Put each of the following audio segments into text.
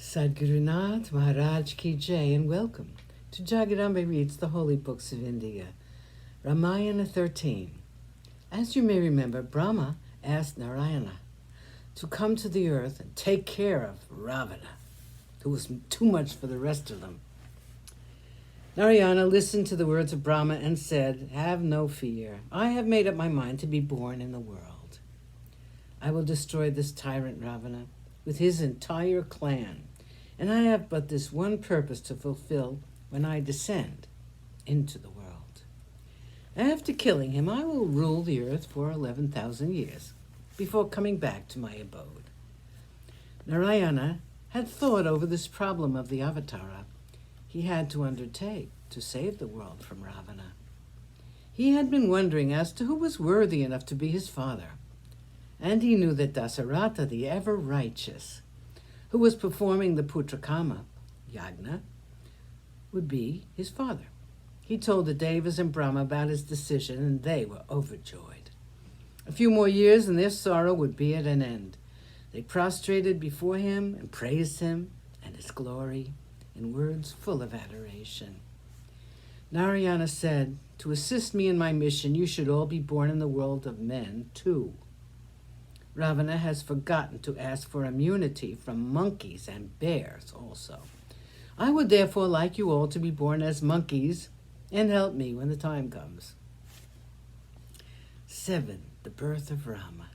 Sadhgurunath Maharaj Ki Jai, and welcome to Jagadamba Reads the Holy Books of India, Ramayana13. As you may remember, Brahma asked Narayana to come to the earth and take care of Ravana, who was too much for the rest of them. Narayana listened to the words of Brahma and said, "Have no fear. I have made up my mind to be born in the world. I will destroy this tyrant Ravana with his entire clan, and I have but this one purpose to fulfill when I descend into the world. After killing him, I will rule the earth for 11,000 years before coming back to my abode." Narayana had thought over this problem of the avatara he had to undertake to save the world from Ravana. He had been wondering as to who was worthy enough to be his father, and he knew that Dasaratha, the ever-righteous, who was performing the Putrakama yagna, would be his father. He told the Devas and Brahma about his decision, and they were overjoyed. A few more years and their sorrow would be at an end. They prostrated before him and praised him and his glory in words full of adoration. Narayana said, "To assist me in my mission, you should all be born in the world of men, too. Ravana has forgotten to ask for immunity from monkeys and bears also. I would therefore like you all to be born as monkeys and help me when the time comes." 7. The birth of Rama.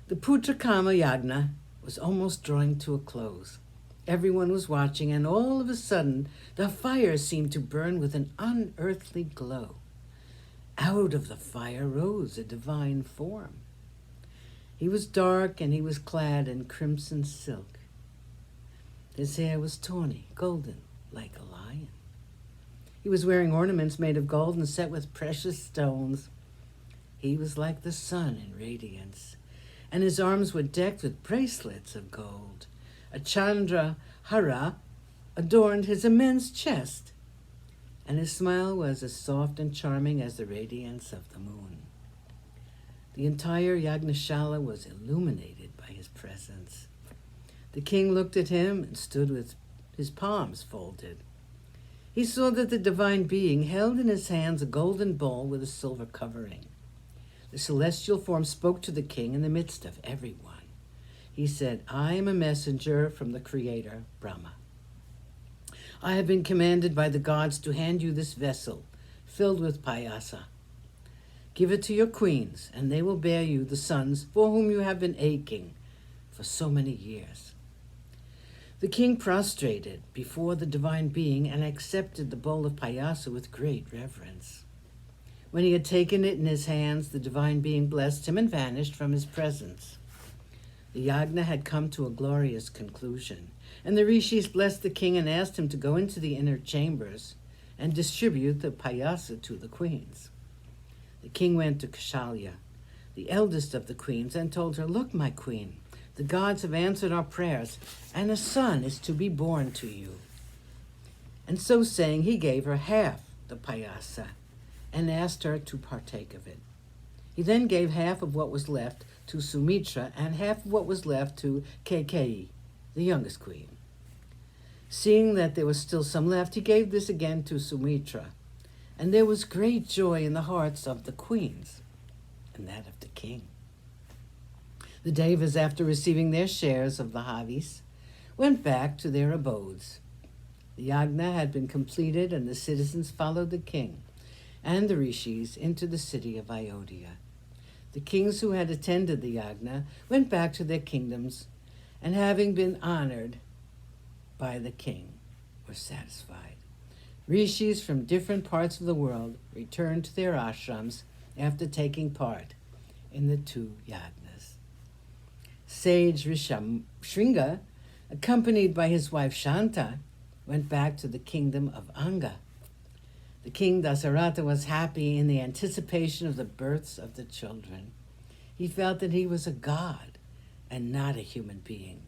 The Putrakama Yagna was almost drawing to a close. Everyone was watching, and all of a sudden the fire seemed to burn with an unearthly glow. Out of the fire rose a divine form. He was dark, and he was clad in crimson silk. His hair was tawny, golden, like a lion. He was wearing ornaments made of gold and set with precious stones. He was like the sun in radiance, and his arms were decked with bracelets of gold. A Chandra Hara adorned his immense chest, and his smile was as soft and charming as the radiance of the moon. The entire Yagnashala was illuminated by his presence. The king looked at him and stood with his palms folded. He saw that the divine being held in his hands a golden bowl with a silver covering. The celestial form spoke to the king in the midst of everyone. He said, "I am a messenger from the Creator, Brahma. I have been commanded by the gods to hand you this vessel filled with payasa. Give it to your queens, and they will bear you the sons for whom you have been aching for so many years." The king prostrated before the divine being and accepted the bowl of payasa with great reverence. When he had taken it in his hands, the divine being blessed him and vanished from his presence. The yagna had come to a glorious conclusion, and the rishis blessed the king and asked him to go into the inner chambers and distribute the payasa to the queens. The king went to Kaushalya, the eldest of the queens, and told her, "Look, my queen, the gods have answered our prayers, and a son is to be born to you." And so saying, he gave her half the payasa and asked her to partake of it. He then gave half of what was left to Sumitra and half of what was left to Kaikeyi, the youngest queen. Seeing that there was still some left, he gave this again to Sumitra, and there was great joy in the hearts of the queens and that of the king. The Devas, after receiving their shares of the Havis, went back to their abodes. The yagna had been completed, and the citizens followed the king and the rishis into the city of Ayodhya. The kings who had attended the yagna went back to their kingdoms, and having been honored by the king, were satisfied. Rishis from different parts of the world returned to their ashrams after taking part in the two yagnas. Sage Shringa, accompanied by his wife Shanta, went back to the kingdom of Anga. The king Dasaratha was happy in the anticipation of the births of the children. He felt that he was a god and not a human being.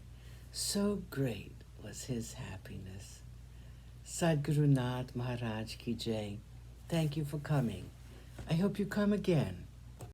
So great was his happiness. Sadhgurunath Maharaj Ki Jai. Thank you for coming. I hope you come again.